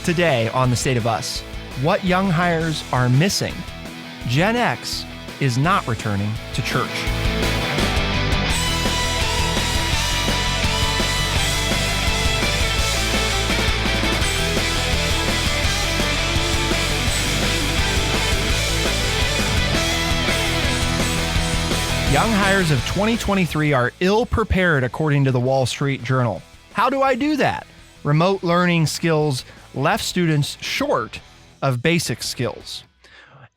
Today on The State of Us, what young hires are missing. Gen X is not returning to church. Young hires of 2023 are ill-prepared, according to the Wall Street Journal. How do I do that? Remote learning skills left students short of basic skills.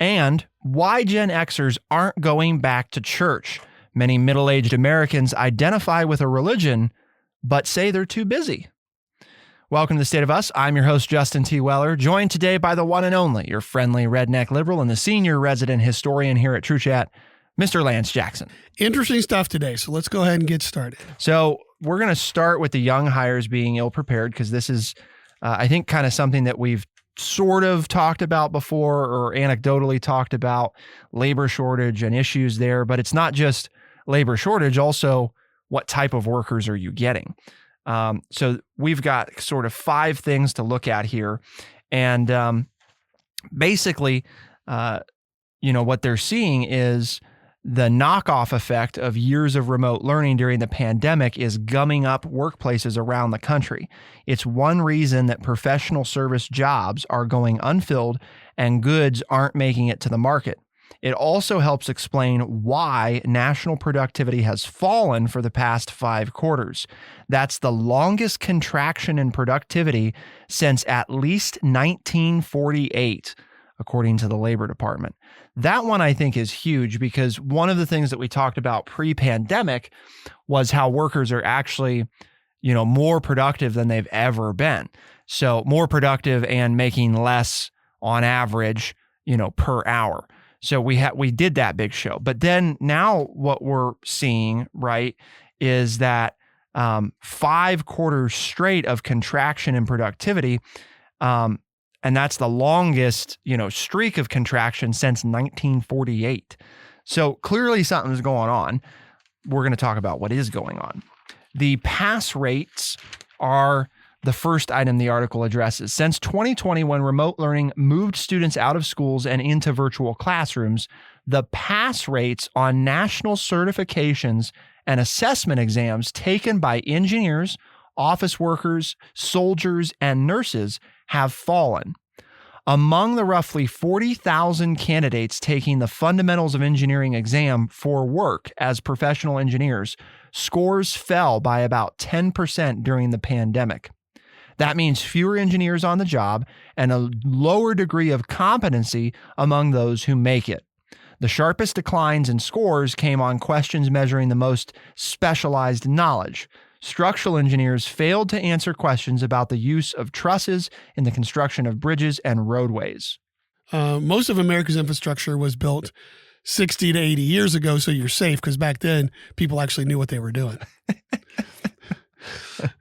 And why Gen Xers aren't going back to church. Many middle-aged Americans identify with a religion, but say they're too busy. Welcome to The State of Us. I'm your host, Justin T. Weller, joined today by the one and only, your friendly redneck liberal and the senior resident historian here at chruch, Mr. Lance Jackson. Interesting stuff today, so let's go ahead and get started. So we're going to start with the young hires being ill-prepared because this is, I think, kind of something that we've sort of talked about before or anecdotally talked about, labor shortage and issues there. But it's not just labor shortage, also what type of workers are you getting? So we've got sort of 5 things to look at here. And basically, what they're seeing is the knockoff effect of years of remote learning during the pandemic is gumming up workplaces around the country. It's one reason that professional service jobs are going unfilled and goods aren't making it to the market. It also helps explain why national productivity has fallen for the past 5 quarters. That's the longest contraction in productivity since at least 1948. According to the Labor Department. That one I think is huge because one of the things that we talked about pre-pandemic was how workers are actually, more productive than they've ever been. So more productive and making less on average, per hour. So we did that big show. But then now what we're seeing, right, is that 5 quarters straight of contraction in productivity, and that's the longest, streak of contraction since 1948. So clearly something's going on. We're going to talk about what is going on. The pass rates are the first item the article addresses. Since 2020, when remote learning moved students out of schools and into virtual classrooms, the pass rates on national certifications and assessment exams taken by engineers, office workers, soldiers, and nurses have fallen. Among the roughly 40,000 candidates taking the Fundamentals of Engineering exam for work as professional engineers, scores fell by about 10% during the pandemic. That means fewer engineers on the job and a lower degree of competency among those who make it. The sharpest declines in scores came on questions measuring the most specialized knowledge. Structural engineers failed to answer questions about the use of trusses in the construction of bridges and roadways. Most of America's infrastructure was built 60 to 80 years ago, so you're safe because back then people actually knew what they were doing.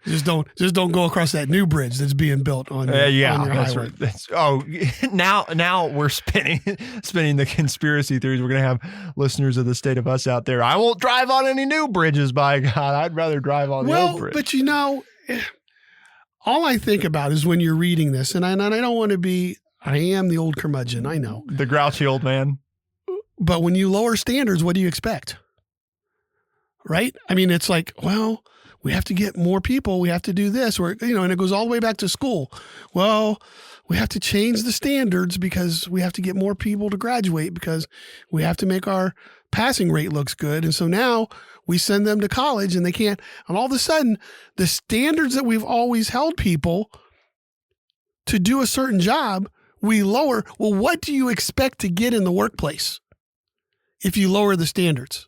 Just don't go across that new bridge that's being built on your highway. Right. Now we're spinning the conspiracy theories. We're going to have listeners of The State of Us out there. I won't drive on any new bridges, by God. I'd rather drive on the old bridge. But all I think about is when you're reading this, and I don't want to be, I am the old curmudgeon, I know. The grouchy old man. But when you lower standards, what do you expect? Right? I mean, it's like, well, we have to get more people. We have to do this, and it goes all the way back to school. Well, we have to change the standards because we have to get more people to graduate because we have to make our passing rate looks good. And so now we send them to college and they can't. And all of a sudden, the standards that we've always held people to do a certain job, we lower. Well, what do you expect to get in the workplace if you lower the standards?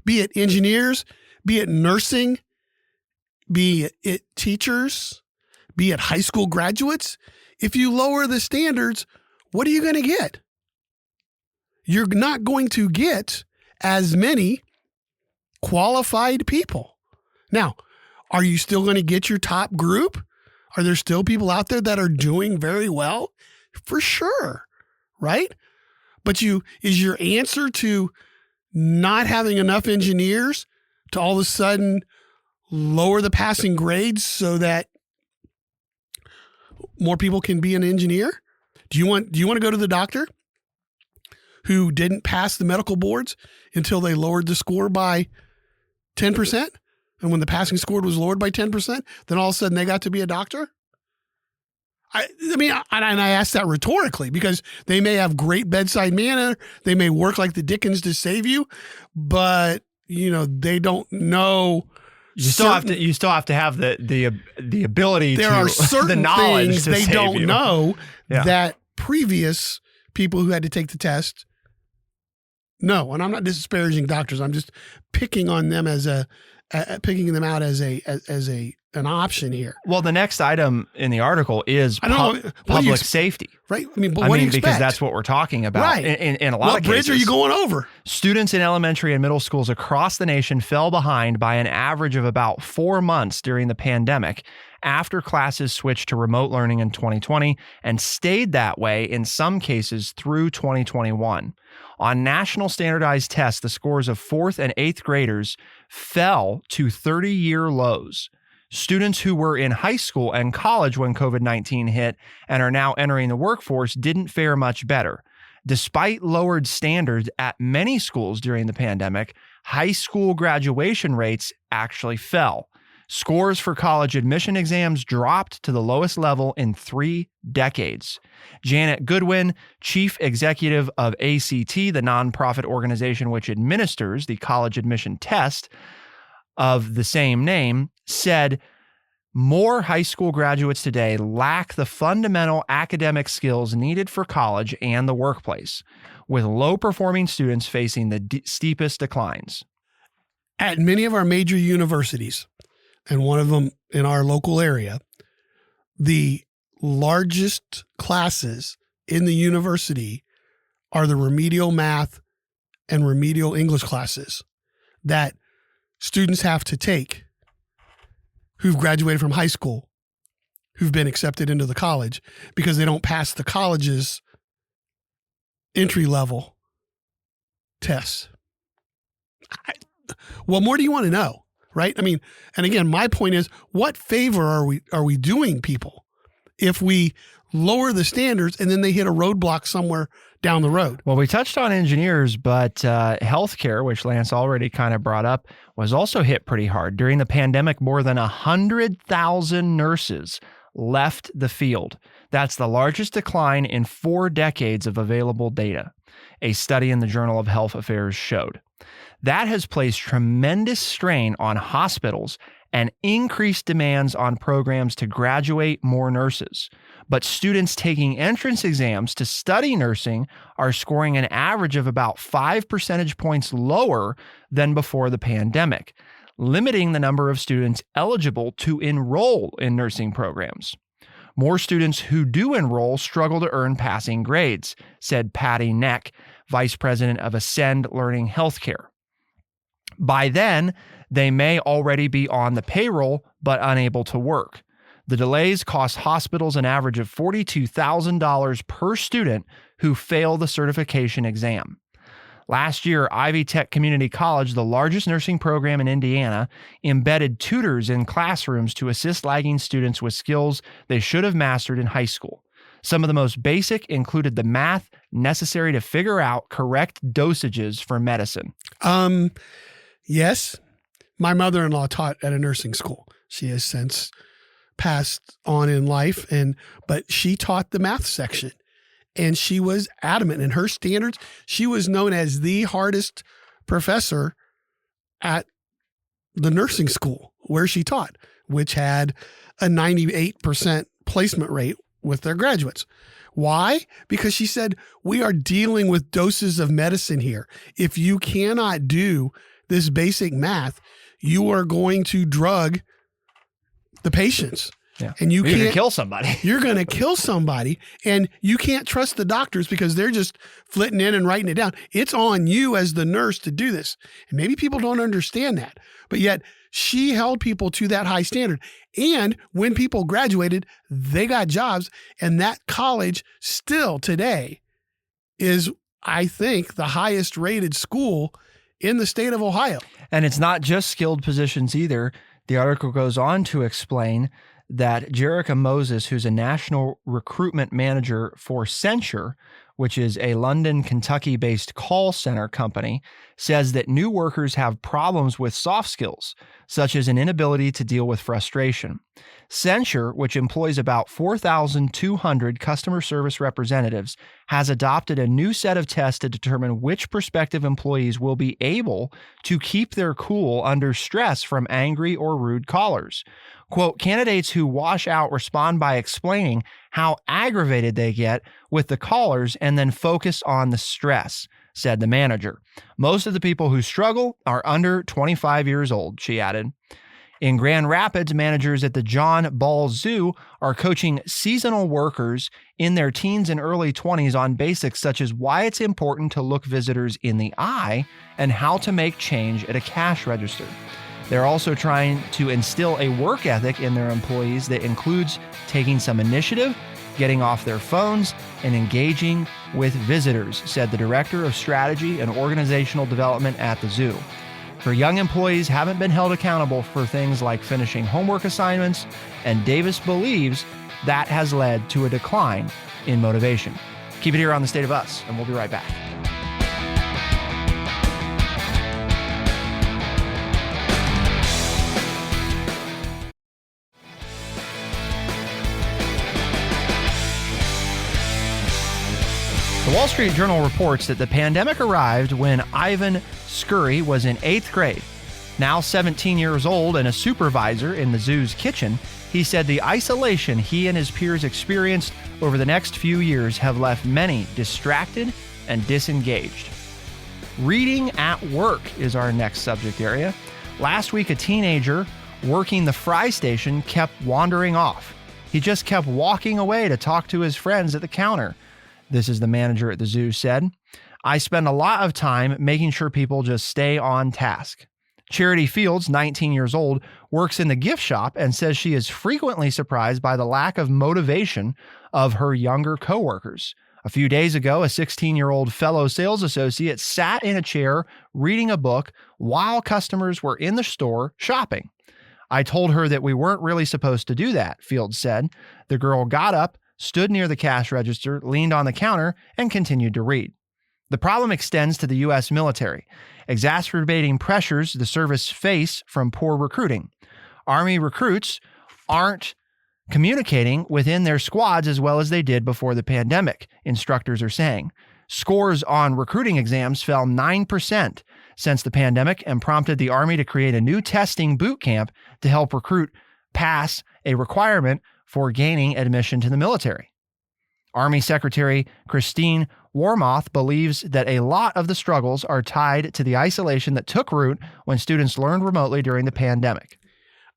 Be it engineers, be it nursing, be it teachers, be it high school graduates. If you lower the standards, what are you going to get? You're not going to get as many qualified people. Now, are you still going to get your top group? Are there still people out there that are doing very well? For sure, right? But is your answer to not having enough engineers to all of a sudden lower the passing grades so that more people can be an engineer? Do you want to go to the doctor who didn't pass the medical boards until they lowered the score by 10%? And when the passing score was lowered by 10%, then all of a sudden they got to be a doctor? I mean, and I ask that rhetorically because they may have great bedside manner. They may work like the Dickens to save you, but they don't know. You still have to have the ability. There are certain the knowledge things to they save don't you. know Yeah. that previous people who had to take the test know. And I'm not disparaging doctors. I'm just picking on them picking them out as an option here. Well, the next item in the article is public safety. Right. I mean, but what do you expect? Because that's what we're talking about. Right. In a lot what of cases. bridge are you going over? Students in elementary and middle schools across the nation fell behind by an average of about 4 months during the pandemic after classes switched to remote learning in 2020 and stayed that way in some cases through 2021. On national standardized tests, the scores of 4th and 8th graders fell to 30-year lows. Students who were in high school and college when COVID-19 hit and are now entering the workforce didn't fare much better. Despite lowered standards at many schools during the pandemic, high school graduation rates actually fell. Scores for college admission exams dropped to the lowest level in 3 decades. Janet Goodwin, chief executive of ACT, the nonprofit organization which administers the college admission test of the same name, said more high school graduates today lack the fundamental academic skills needed for college and the workplace, with low-performing students facing the steepest declines. At many of our major universities, and one of them in our local area, the largest classes in the university are the remedial math and remedial English classes that students have to take who've graduated from high school, who've been accepted into the college because they don't pass the college's entry-level tests. What more do you want to know? Right? I mean, and again, my point is, what favor are we doing people if we lower the standards and then they hit a roadblock somewhere down the road? Well, we touched on engineers, but healthcare, which Lance already kind of brought up, was also hit pretty hard. During the pandemic, more than 100,000 nurses left the field. That's the largest decline in 4 decades of available data, a study in the Journal of Health Affairs showed. That has placed tremendous strain on hospitals and increased demands on programs to graduate more nurses. But students taking entrance exams to study nursing are scoring an average of about 5 percentage points lower than before the pandemic, limiting the number of students eligible to enroll in nursing programs. More students who do enroll struggle to earn passing grades, said Patty Neck, Vice President of Ascend Learning Healthcare. By then, they may already be on the payroll but unable to work. The delays cost hospitals an average of $42,000 per student who fail the certification exam. Last year, Ivy Tech Community College, the largest nursing program in Indiana, embedded tutors in classrooms to assist lagging students with skills they should have mastered in high school. Some of the most basic included the math necessary to figure out correct dosages for medicine. Yes, my mother-in-law taught at a nursing school. She has since passed on in life, but she taught the math section, and she was adamant in her standards. She was known as the hardest professor at the nursing school where she taught, which had a 98% placement rate with their graduates. Why? Because she said, we are dealing with doses of medicine here. If you cannot do this basic math, you are going to drug the patients. Yeah. And you're going to kill somebody. You're going to kill somebody, and you can't trust the doctors because they're just flitting in and writing it down. It's on you as the nurse to do this. And maybe people don't understand that, but yet she held people to that high standard. And when people graduated, they got jobs, and that college still today is, I think, the highest rated school in the state of Ohio. And it's not just skilled positions either. The article goes on to explain that Jerica Moses, who's a national recruitment manager for Censure, which is a London, Kentucky-based call center company, says that new workers have problems with soft skills, such as an inability to deal with frustration. Censure, which employs about 4,200 customer service representatives, has adopted a new set of tests to determine which prospective employees will be able to keep their cool under stress from angry or rude callers. Quote, candidates who wash out respond by explaining how aggravated they get with the callers and then focus on the stress, said the manager. Most of the people who struggle are under 25 years old, she added. In Grand Rapids, managers at the John Ball Zoo are coaching seasonal workers in their teens and early 20s on basics such as why it's important to look visitors in the eye and how to make change at a cash register. They're also trying to instill a work ethic in their employees that includes taking some initiative, getting off their phones, and engaging with visitors, said the Director of Strategy and Organizational Development at the zoo. Her young employees haven't been held accountable for things like finishing homework assignments, and Davis believes that has led to a decline in motivation. Keep it here on The State of Us, and we'll be right back. The Wall Street Journal reports that the pandemic arrived when Ivan Scurry was in 8th grade. Now 17 years old and a supervisor in the zoo's kitchen, he said the isolation he and his peers experienced over the next few years have left many distracted and disengaged. Reading at work is our next subject area. Last week, a teenager working the fry station kept wandering off. He just kept walking away to talk to his friends at the counter. This is the manager at the zoo said. I spend a lot of time making sure people just stay on task. Charity Fields, 19 years old, works in the gift shop and says she is frequently surprised by the lack of motivation of her younger coworkers. A few days ago, a 16-year-old fellow sales associate sat in a chair reading a book while customers were in the store shopping. I told her that we weren't really supposed to do that, Fields said. The girl got up, stood near the cash register, leaned on the counter, and continued to read. The problem extends to the U.S. military, exacerbating pressures the service face from poor recruiting. Army recruits aren't communicating within their squads as well as they did before the pandemic, instructors are saying. Scores on recruiting exams fell 9% since the pandemic and prompted the Army to create a new testing boot camp to help recruit pass a requirement for gaining admission to the military. Army Secretary Christine Wormuth believes that a lot of the struggles are tied to the isolation that took root when students learned remotely during the pandemic.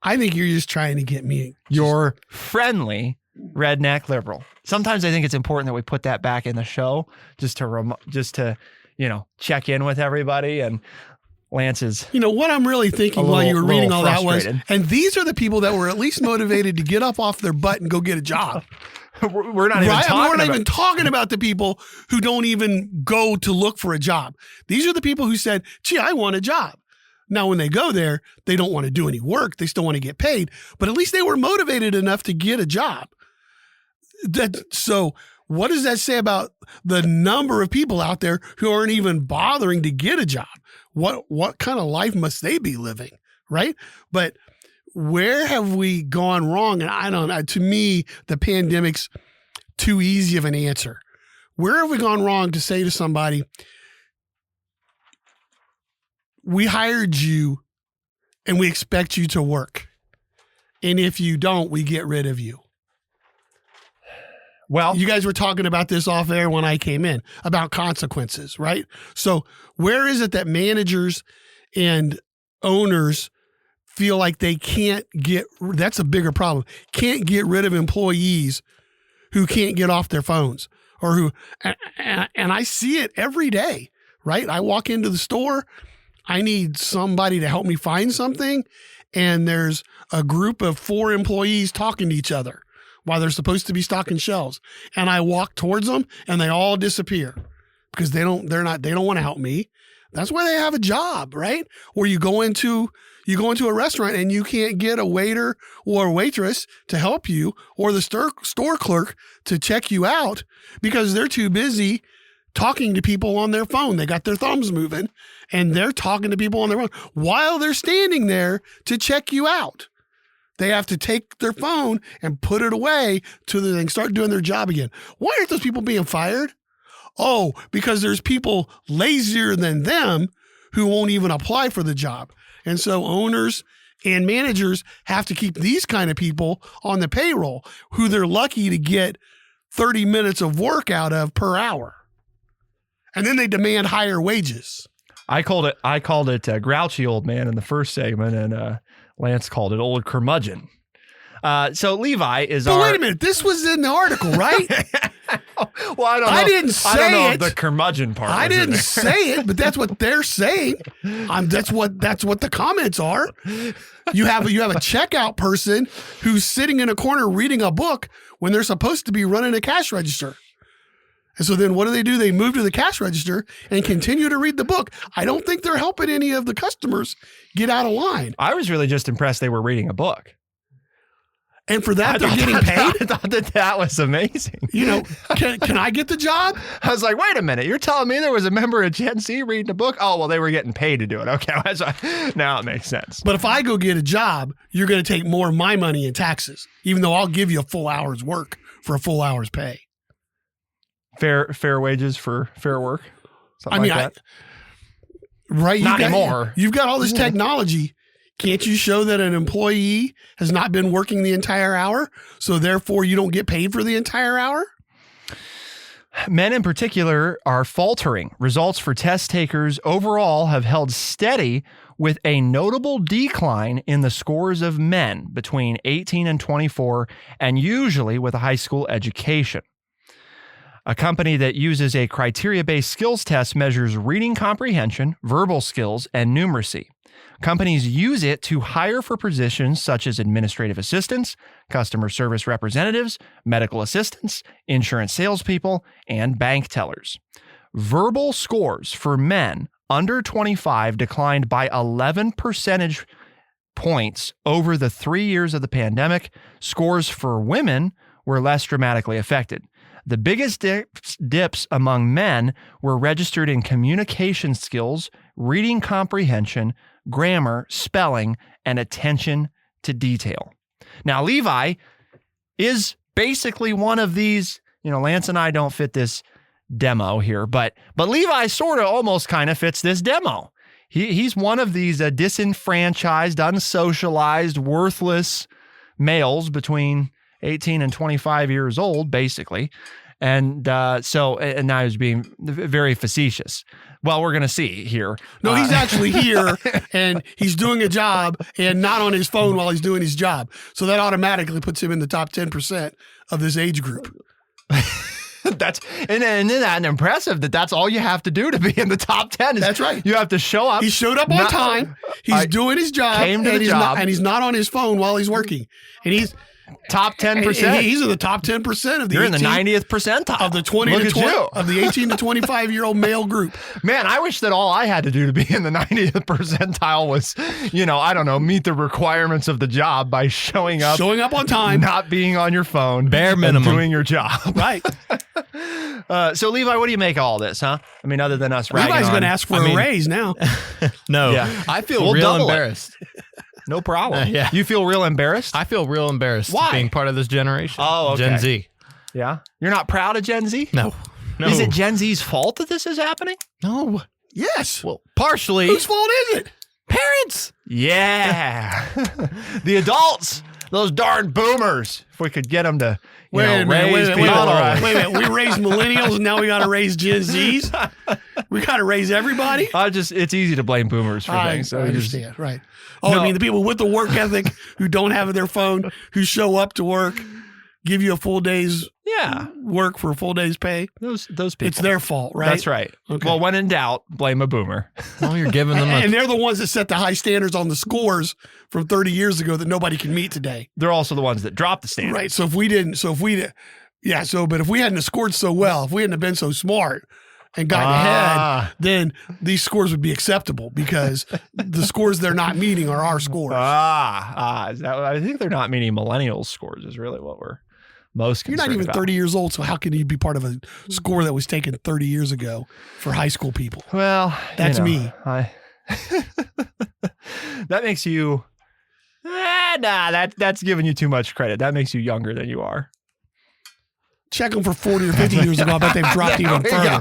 I think you're just trying to get me. Your friendly redneck liberal. Sometimes I think it's important that we put that back in the show just to check in with everybody. And Lance is, what I'm really thinking while you were reading all that was, frustrated. and these are the people that were at least motivated to get up off their butt and go get a job. We're not even talking about the people who don't even go to look for a job. These are the people who said, gee, I want a job. Now, when they go there, they don't want to do any work. They still want to get paid, but at least they were motivated enough to get a job. So what does that say about the number of people out there who aren't even bothering to get a job? What kind of life must they be living, right? But where have we gone wrong? And I don't know. To me, the pandemic's too easy of an answer. Where have we gone wrong to say to somebody, we hired you and we expect you to work. And if you don't, we get rid of you. Well, you guys were talking about this off air when I came in about consequences, right? So where is it that managers and owners feel like they can't that's a bigger problem, can't get rid of employees who can't get off their phones or who, and I see it every day, right? I walk into the store, I need somebody to help me find something, and there's a group of 4 employees talking to each other while they're supposed to be stocking shelves. And I walk towards them and they all disappear because they don't want to help me. That's why they have a job, right? Or you go into You go into a restaurant and you can't get a waiter or a waitress to help you, or the store clerk to check you out because they're too busy talking to people on their phone. They got their thumbs moving and they're talking to people on their phone while they're standing there to check you out. They have to take their phone and put it away till they can start doing their job again. Why aren't those people being fired? Oh, because there's people lazier than them who won't even apply for the job. And so owners and managers have to keep these kind of people on the payroll who they're lucky to get 30 minutes of work out of per hour. And then they demand higher wages. I called it grouchy old man in the first segment, and Lance called it old curmudgeon. So Levi is but wait a minute, this was in the article, right? Well, I don't know. I didn't say I don't know it. if the curmudgeon part. I was in didn't there. say it, but that's what they're saying. That's what the comments are. You have a checkout person who's sitting in a corner reading a book when they're supposed to be running a cash register. And so then what do? They move to the cash register and continue to read the book. I don't think they're helping any of the customers get out of line. I was really just impressed they were reading a book. And for that, they're getting paid? I thought that was amazing. You know, can I get the job? I was like, wait a minute. You're telling me there was a member of Gen Z reading a book? Oh, well, they were getting paid to do it. Okay. Now it makes sense. But if I go get a job, you're going to take more of my money in taxes, even though I'll give you a full hour's work for a full hour's pay. Fair wages for fair work? Something like that? Right. Not anymore. You've got all this technology. Can't you show that an employee has not been working the entire hour, so therefore you don't get paid for the entire hour? Men in particular are faltering. Results for test takers overall have held steady with a notable decline in the scores of men between 18 and 24, and usually with a high school education. A company that uses a criteria-based skills test measures reading comprehension, verbal skills, and numeracy. Companies use it to hire for positions such as administrative assistants, customer service representatives, medical assistants, insurance salespeople, and bank tellers. Verbal scores for men under 25 declined by 11 percentage points over the 3 years of the pandemic. Scores for women were less dramatically affected. The biggest dips among men were registered in communication skills, reading comprehension, grammar, spelling, and attention to detail. Now, Levi is basically one of these, Lance and I don't fit this demo here, but Levi sort of almost kind of fits this demo. He's one of these disenfranchised, unsocialized, worthless males between 18 and 25 years old, basically. And now he's being very facetious. Well, we're going to see here. No, he's actually here and he's doing a job and not on his phone while he's doing his job. So that automatically puts him in the top 10% of this age group. Isn't that impressive that's all you have to do to be in the top 10? That's right. You have to show up. He showed up on time. He's doing his job. Came to the job. And he's not on his phone while he's working. And he's top 10%. He's in the top 10% of the. You're in the 90th percentile of the 18 to 25 year old male group. Man, I wish that all I had to do to be in the 90th percentile was, I don't know, meet the requirements of the job by showing up on time, not being on your phone, bare minimum, doing your job. Right. So Levi, what do you make of all this, huh? I mean, other than us ragging Levi's on. going to ask for a raise now. No, yeah. I feel real embarrassed. No problem. Yeah. You feel real embarrassed? I feel real embarrassed being part of this generation. Oh, okay. Gen Z. Yeah. You're not proud of Gen Z? No. Is it Gen Z's fault that this is happening? No. Yes. Well, partially. Whose fault is it? Parents. Yeah. The adults. Those darn boomers. If we could get them to raise people. Wait a minute. We raised millennials and now we got to raise Gen Zs. We got to raise everybody. It's easy to blame boomers for things. So I understand. Right. Oh, no. I mean, the people with the work ethic who don't have their phone, who show up to work, give you a full day's work for a full day's pay. Those people. It's their fault, right? That's right. Okay. Well, when in doubt, blame a boomer. Well, you're giving them and they're the ones that set the high standards on the scores from 30 years ago that nobody can meet today. They're also the ones that dropped the standard. Right. But if we hadn't have scored so well, if we hadn't have been so smart, and got ahead, then these scores would be acceptable because the scores they're not meeting are our scores. I think they're not meeting millennials' scores is really what we're most concerned You're not even about. 30 years old, so how can you be part of a score that was taken 30 years ago for high school people? Well, that's me. That makes you... that's giving you too much credit. That makes you younger than you are. Check them for 40 or 50 years ago. I bet they've dropped even further.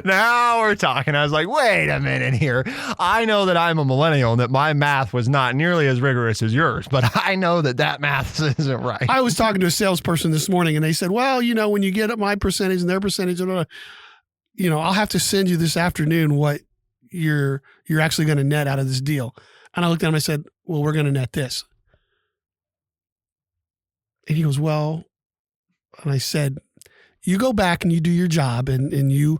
Now we're talking. I was like, wait a minute here. I know that I'm a millennial and that my math was not nearly as rigorous as yours, but I know that math isn't right. I was talking to a salesperson this morning and they said, well, when you get at my percentage and their percentage, I'll have to send you this afternoon what you're actually going to net out of this deal. And I looked at him and I said, well, we're going to net this. And he goes, well, and I said, you go back and you do your job and you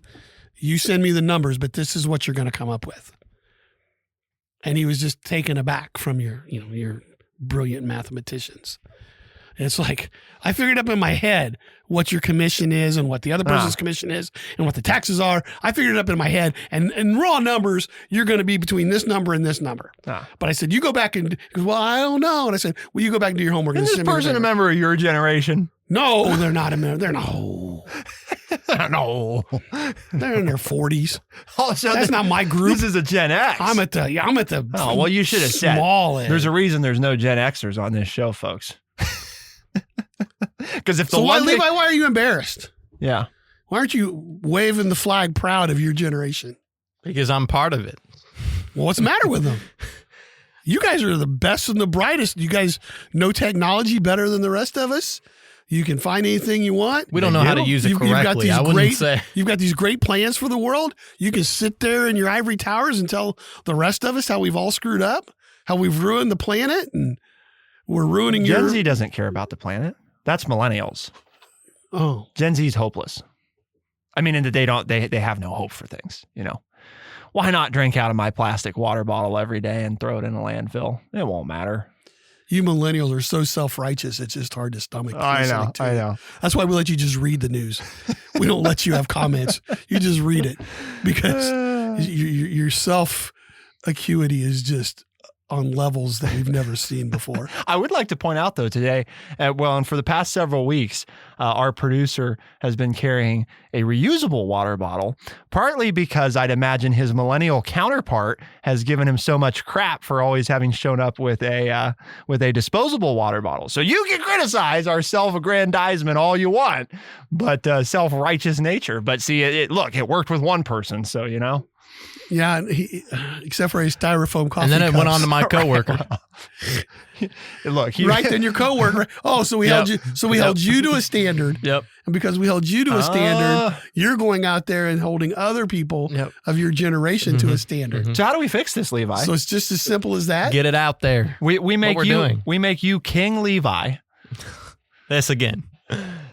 send me the numbers, but this is what you're going to come up with. And he was just taken aback from your brilliant mathematicians. And it's like, I figured up in my head what your commission is and what the other person's commission is and what the taxes are. I figured it up in my head and in raw numbers, you're going to be between this number and this number. But I said, you go back and, because, well, I don't know. And I said, well, you go back and do your homework. Is this person a member of your generation? No, they're not a member. They're not. No. They're in their 40s. Oh, so that's not my group. This is a Gen X. I'm at the. Oh, well, you should have said. There's a reason there's no Gen Xers on this show, folks. Because if the Levi, why are you embarrassed? Yeah. Why aren't you waving the flag proud of your generation? Because I'm part of it. Well, what's the matter with them? You guys are the best and the brightest. You guys know technology better than the rest of us. You can find anything you want. We don't know how to use it correctly. You've got these great plans for the world. You can sit there in your ivory towers and tell the rest of us how we've all screwed up, how we've ruined the planet, and we're ruining Gen Z doesn't care about the planet. That's millennials. Oh, Gen Z's hopeless. I mean, and they have no hope for things, Why not drink out of my plastic water bottle every day and throw it in a landfill? It won't matter. You millennials are so self-righteous, it's just hard to stomach. I know. That's why we let you just read the news. We don't let you have comments. You just read it because your self-acuity is just on levels that we've never seen before. I would like to point out, though, today, and for the past several weeks, our producer has been carrying a reusable water bottle, partly because I'd imagine his millennial counterpart has given him so much crap for always having shown up with a disposable water bottle. So you can criticize our self-aggrandizement all you want, but self-righteous nature. But see, it worked with one person, so Yeah, except for a styrofoam coffee and then it cups. went on to my coworker. Look, right then your coworker. Oh, so we held you. So we held you to a standard. Yep. And because we held you to a standard, you're going out there and holding other people of your generation to a standard. Mm-hmm. So how do we fix this, Levi? So it's just as simple as that. Get it out there. We make you King Levi. This again.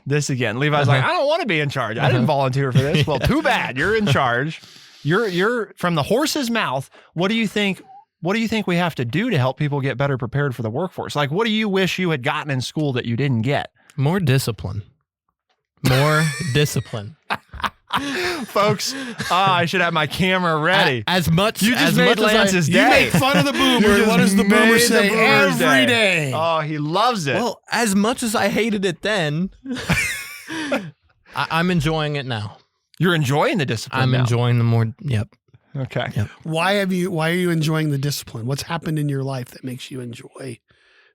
Levi's like, I don't want to be in charge. I didn't volunteer for this. Well, too bad. You're in charge. You're from the horse's mouth. What do you think we have to do to help people get better prepared for the workforce? Like, what do you wish you had gotten in school that you didn't get? More discipline. Folks, I should have my camera ready. As much you just as made much Lance's as day. You make fun of the boomer. What does the boomer say every day? Oh, he loves it. Well, as much as I hated it then, I'm enjoying it now. You're enjoying the discipline. I'm now. enjoying the more. Yep. Okay. Yep. Why are you enjoying the discipline? What's happened in your life that makes you enjoy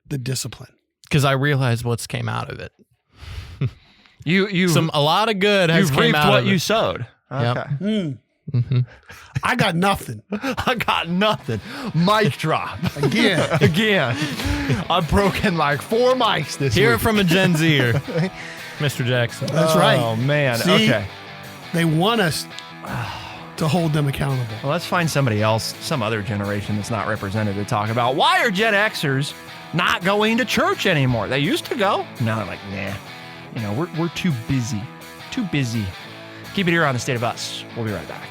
the discipline? Because I realized what's came out of it. You a lot of good has you've came reaped out what of you it. sowed. Okay. Yep. Mm-hmm. I got nothing. I got nothing. Mic drop. Again. I've broken like 4 mics this Hear week. it from a Gen Zer, Mr. Jackson. That's right. Oh, man. See? Okay. They want us to hold them accountable. Well, let's find somebody else, some other generation that's not represented to talk about. Why are Gen Xers not going to church anymore? They used to go. Now they're like, nah. We're too busy. Too busy. Keep it here on The State of Us. We'll be right back.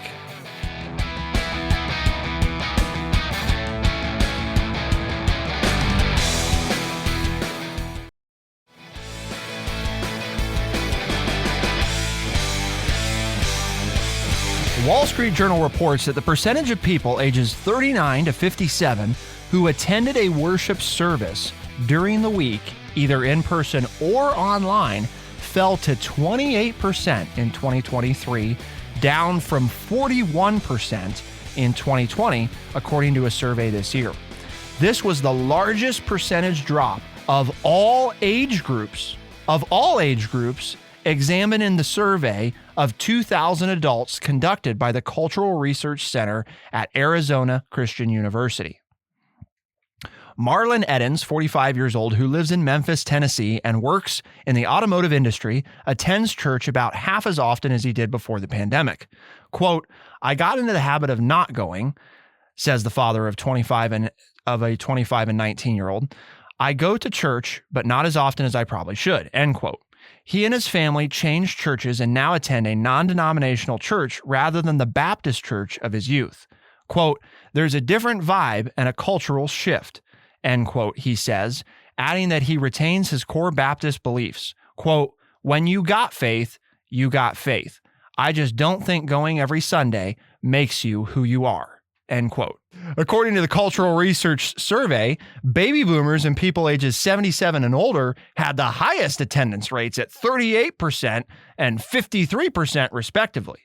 Wall Street Journal reports that the percentage of people ages 39 to 57 who attended a worship service during the week, either in person or online, fell to 28% in 2023, down from 41% in 2020, according to a survey this year. This was the largest percentage drop of all age groups examined in the survey of 2,000 adults conducted by the Cultural Research Center at Arizona Christian University. Marlon Edens, 45 years old, who lives in Memphis, Tennessee, and works in the automotive industry, attends church about half as often as he did before the pandemic. Quote, "I got into the habit of not going," says the father of a 25 and 19-year-old. "I go to church, but not as often as I probably should," end quote. He and his family changed churches and now attend a non-denominational church rather than the Baptist church of his youth. Quote, "There's a different vibe and a cultural shift," end quote, he says, adding that he retains his core Baptist beliefs. Quote, "When you got faith, you got faith. I just don't think going every Sunday makes you who you are," end quote. According to the Cultural Research Survey, baby boomers and people ages 77 and older had the highest attendance rates at 38% and 53% respectively.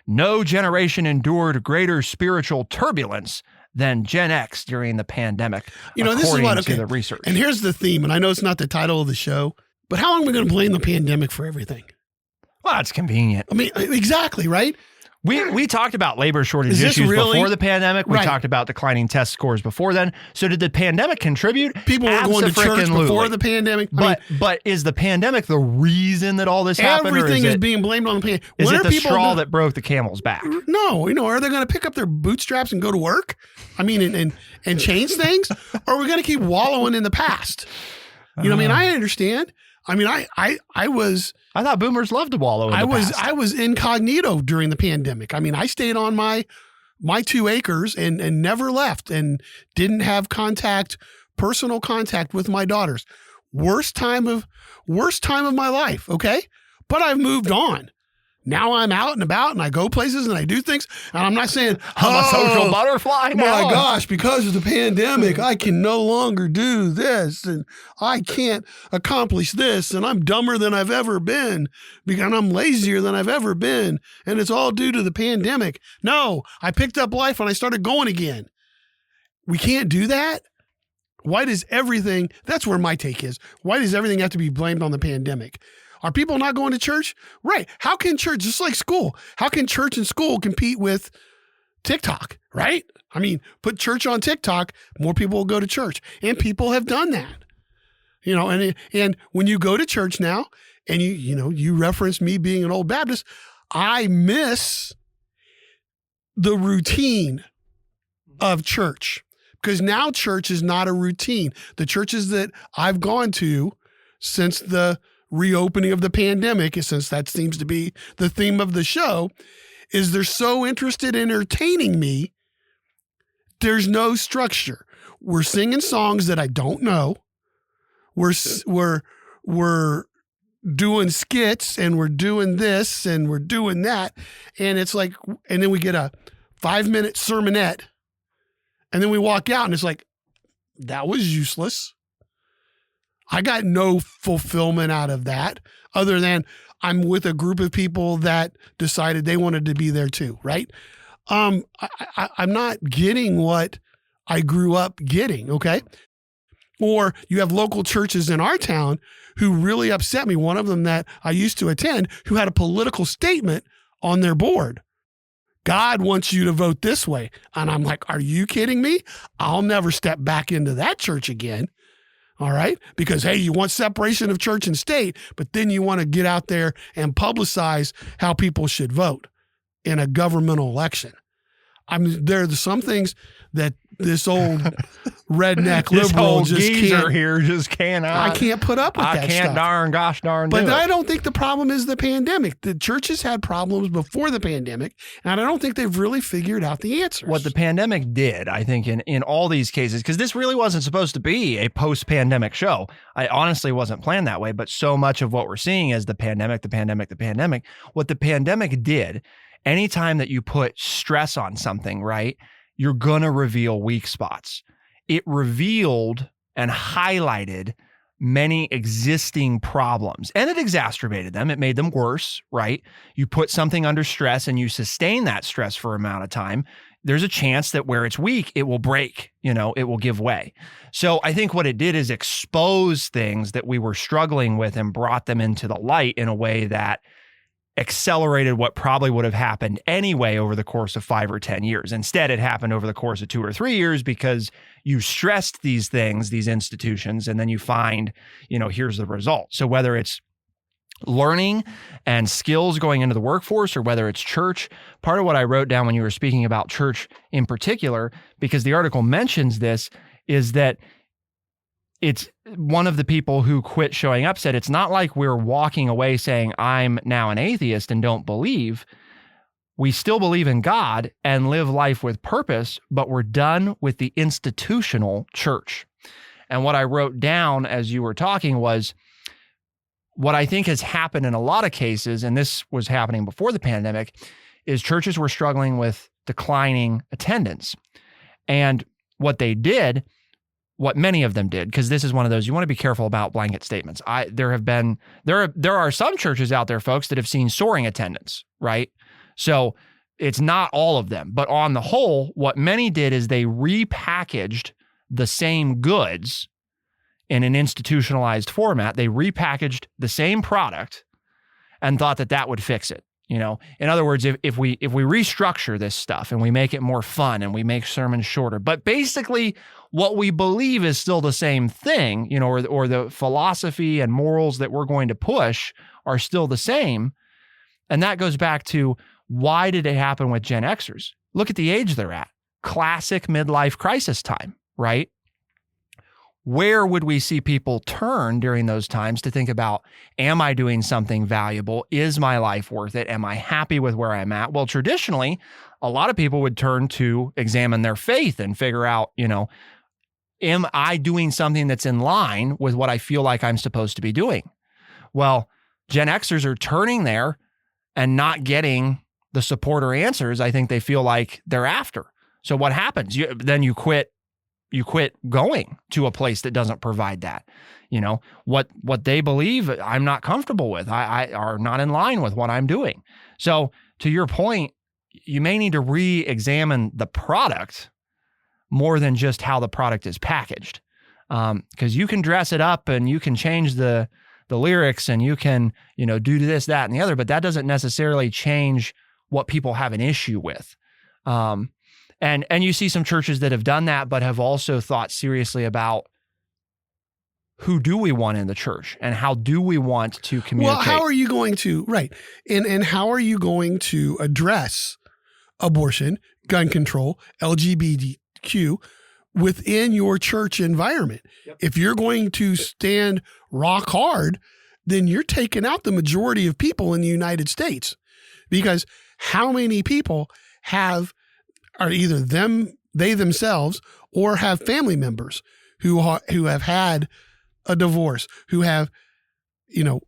No generation endured greater spiritual turbulence than Gen X during the pandemic, this is what, to the research. And here's the theme, and I know it's not the title of the show, but how long are we going to blame the pandemic for everything? Well, it's convenient. I mean, exactly, right? We talked about labor shortage issues before the pandemic. We talked about declining test scores before then. So did the pandemic contribute? People were going to church before the pandemic. But is the pandemic the reason that all this happened? Everything is being blamed on the pandemic. Is it the straw that broke the camel's back? No. Are they going to pick up their bootstraps and go to work? I mean, and change things? Or are we going to keep wallowing in the past? I understand. I mean, I thought boomers loved to wallow in the past. I was incognito during the pandemic. I mean, I stayed on my 2 acres and never left and didn't have personal contact with my daughters. Worst time of my life. Okay. But I've moved on. Now I'm out and about and I go places and I do things. And I'm not saying I'm a social butterfly now. My gosh, because of the pandemic, I can no longer do this and I can't accomplish this and I'm dumber than I've ever been and I'm lazier than I've ever been. And it's all due to the pandemic. No, I picked up life and I started going again. We can't do that. Why does everything, that's where my take is. Why does everything have to be blamed on the pandemic? Are people not going to church? Right. How can church, just like school, how can church and school compete with TikTok, right? I mean, put church on TikTok, more people will go to church. And people have done that. And when you go to church now, and you reference me being an old Baptist, I miss the routine of church. Because now church is not a routine. The churches that I've gone to since the reopening of the pandemic, since that seems to be the theme of the show, is they're so interested in entertaining me. There's no structure. We're singing songs that I don't know. We're doing skits and we're doing this and we're doing that. And it's like, and then we get a 5-minute sermonette and then we walk out and it's like, that was useless. I got no fulfillment out of that other than I'm with a group of people that decided they wanted to be there too, right? I'm not getting what I grew up getting, okay? Or you have local churches in our town who really upset me. One of them that I used to attend who had a political statement on their board. God wants you to vote this way. And I'm like, are you kidding me? I'll never step back into that church again. All right. Because, hey, you want separation of church and state, but then you want to get out there and publicize how people should vote in a governmental election. There's some things that this old redneck liberal just cannot. I can't put up with that stuff. I can't darn But I don't think the problem is the pandemic. The churches had problems before the pandemic, and I don't think they've really figured out the answers. What the pandemic did, I think, in all these cases, because this really wasn't supposed to be a post-pandemic show. I honestly wasn't planned that way, but so much of what we're seeing is the pandemic. What the pandemic did, anytime that you put stress on something, right, you're going to reveal weak spots. It revealed and highlighted many existing problems, and it exacerbated them. It made them worse, right? You put something under stress and you sustain that stress for an amount of time, there's a chance that where it's weak, it will break, it will give way. So I think what it did is expose things that we were struggling with and brought them into the light in a way that accelerated what probably would have happened anyway over the course of 5 or 10 years. Instead, it happened over the course of 2 or 3 years because you stressed these things, these institutions, and then you find, here's the result. So whether it's learning and skills going into the workforce or whether it's church, part of what I wrote down when you were speaking about church in particular, because the article mentions this, is that it's one of the people who quit showing up said, it's not like we're walking away saying, I'm now an atheist and don't believe. We still believe in God and live life with purpose, but we're done with the institutional church. And what I wrote down as you were talking was, what I think has happened in a lot of cases, and this was happening before the pandemic, is churches were struggling with declining attendance. And what they did, what many of them did, because this is one of those, you want to be careful about blanket statements. There are some churches out there, folks, that have seen soaring attendance, right? So it's not all of them, but on the whole, what many did is they repackaged the same goods in an institutionalized format. They repackaged the same product and thought that would fix it. In other words, if we restructure this stuff and we make it more fun and we make sermons shorter, but basically what we believe is still the same thing, or the philosophy and morals that we're going to push are still the same. And that goes back to, why did it happen with Gen Xers? Look at the age they're at. Classic midlife crisis time, right? Where would we see people turn during those times to think about, am I doing something valuable? Is my life worth it? Am I happy with where I'm at? Well, traditionally, a lot of people would turn to examine their faith and figure out, am I doing something that's in line with what I feel like I'm supposed to be doing? Well, Gen Xers are turning there and not getting the support or answers I think they feel like they're after. So what happens? Then you quit going to a place that doesn't provide that. What they believe I'm not comfortable with, I are not in line with what I'm doing. So to your point, you may need to re-examine the product more than just how the product is packaged. Because you can dress it up and you can change the lyrics and you can, do this, that, and the other, but that doesn't necessarily change what people have an issue with. And you see some churches that have done that, but have also thought seriously about, who do we want in the church and how do we want to communicate? Well, how are you going to, right. And how are you going to address abortion, gun control, LGBTQ within your church environment? Yep. If you're going to stand rock hard, then you're taking out the majority of people in the United States, because how many people are either they themselves or have family members who have had a divorce, who have, an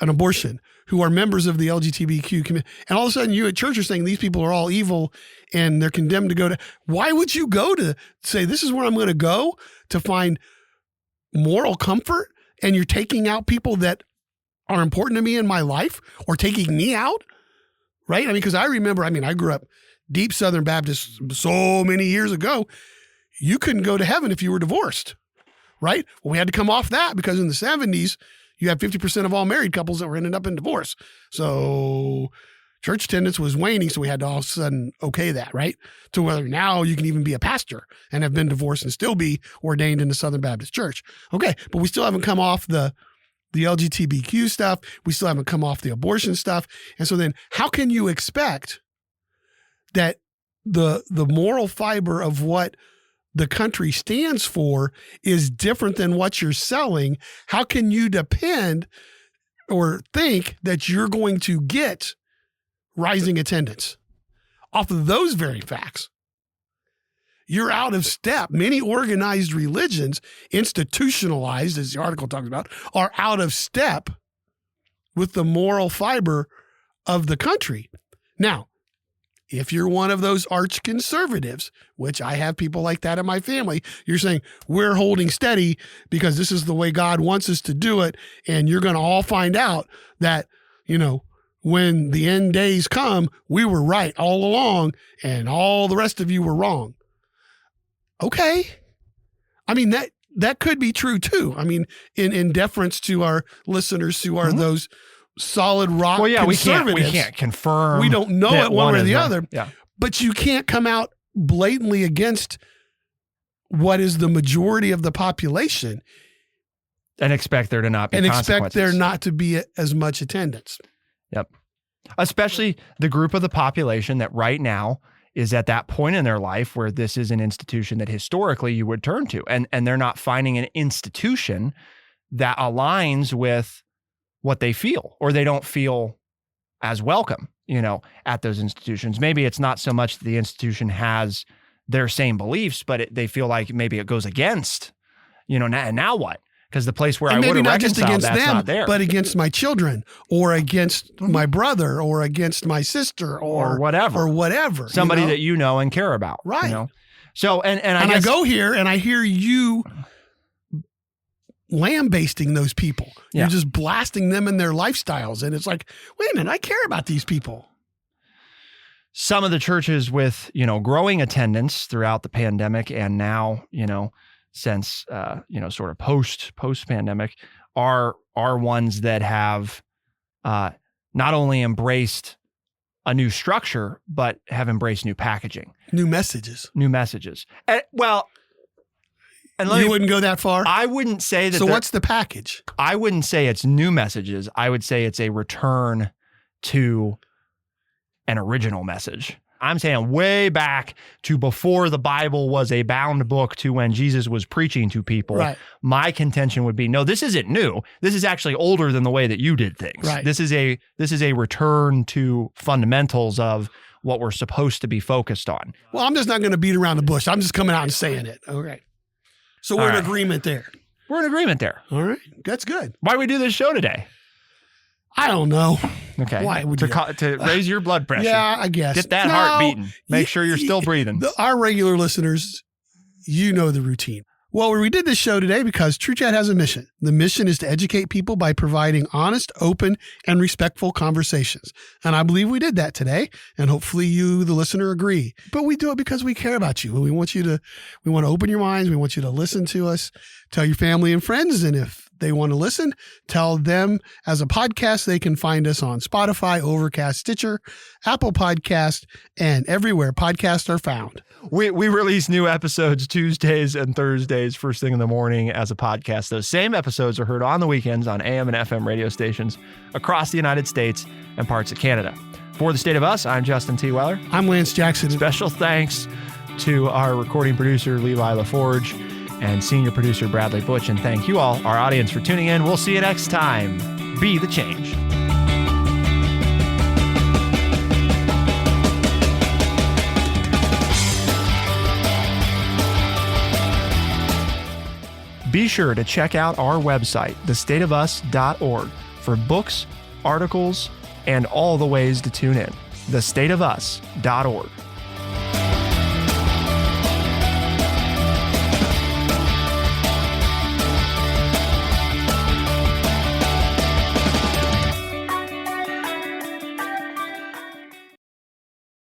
abortion, who are members of the LGBTQ community. And all of a sudden you at church are saying these people are all evil and they're condemned to go to, why would you go to say, this is where I'm going to go to find moral comfort? And you're taking out people that are important to me in my life, or taking me out. Right. Because I remember, I grew up deep Southern Baptist so many years ago. You couldn't go to heaven if you were divorced. Right. Well, we had to come off that because in the 70s, you had 50% of all married couples that were ending up in divorce. So church attendance was waning. So we had to all of a sudden okay that, right? To whether now you can even be a pastor and have been divorced and still be ordained in the Southern Baptist Church. Okay. But we still haven't come off the LGBTQ stuff. We still haven't come off the abortion stuff. And so then how can you expect that the moral fiber of what the country stands for is different than what you're selling? How can you depend or think that you're going to get rising attendance off of those very facts? You're out of step. Many organized religions, institutionalized, as the article talks about, are out of step with the moral fiber of the country. Now, if you're one of those arch conservatives, which I have people like that in my family, you're saying we're holding steady because this is the way God wants us to do it. And you're going to all find out that, when the end days come, we were right all along and all the rest of you were wrong. Okay. I mean, that could be true too. I mean, in deference to our listeners who are those solid rock conservatives. We can't confirm. We don't know it one way or the other. Yeah. But you can't come out blatantly against what is the majority of the population and expect there to not be and consequences. expect there not to be as much attendance. Yep. Especially the group of the population that right now is at that point in their life where this is an institution that historically you would turn to, and they're not finding an institution that aligns with what they feel, or they don't feel as welcome, at those institutions. Maybe it's not so much that the institution has their same beliefs, but they feel like maybe it goes against, now what? Because the place where and I would have not just reconciled, against that's them, not there. but against my children, or against my brother, or against my sister, or whatever. Somebody that you know and care about. Right. So, and I I guess, go here and I hear you lambasting those people. Yeah. You're just blasting them in their lifestyles. And it's like, wait a minute, I care about these people. some of the churches with, growing attendance throughout the pandemic and now, since, sort of post pandemic are ones that have not only embraced a new structure, but have embraced new packaging, New messages. And, You wouldn't go that far? I wouldn't say that. So what's the package? I wouldn't say it's new messages. I would say it's a return to an original message. I'm saying way back to before the Bible was a bound book to when Jesus was preaching to people. Right. My contention would be, no, this isn't new. This is actually older than the way that you did things. Right. This is a return to fundamentals of what we're supposed to be focused on. Well, I'm just not going to beat around the bush. I'm just coming out and saying it. Okay. So we're All in right. agreement there. We're in agreement there. All right. That's good. Why we do this show today? I don't know. Okay. Why would you? To raise your blood pressure. Yeah, I guess. Get that heart beating. Make sure you're still breathing. Our regular listeners, you know the routine. Well, we did this show today because True Chat has a mission. The mission is to educate people by providing honest, open, and respectful conversations. And I believe we did that today. And hopefully you, the listener, agree. But we do it because we care about you. We want to open your minds. We want you to listen to us, tell your family and friends. And if they want to listen, tell them as a podcast. They can find us on Spotify, Overcast, Stitcher, Apple Podcast, and everywhere podcasts are found. We release new episodes Tuesdays and Thursdays first thing in the morning as a podcast. Those same episodes are heard on the weekends on AM and FM radio stations across the United States and parts of Canada. For The State of Us, I'm Justin T. Weller. I'm Lance Jackson. Special thanks to our recording producer, Levi LaForge, and senior producer, Bradley Butch. And thank you all, our audience, for tuning in. We'll see you next time. Be the change. Be sure to check out our website, thestateofus.org, for books, articles, and all the ways to tune in. thestateofus.org.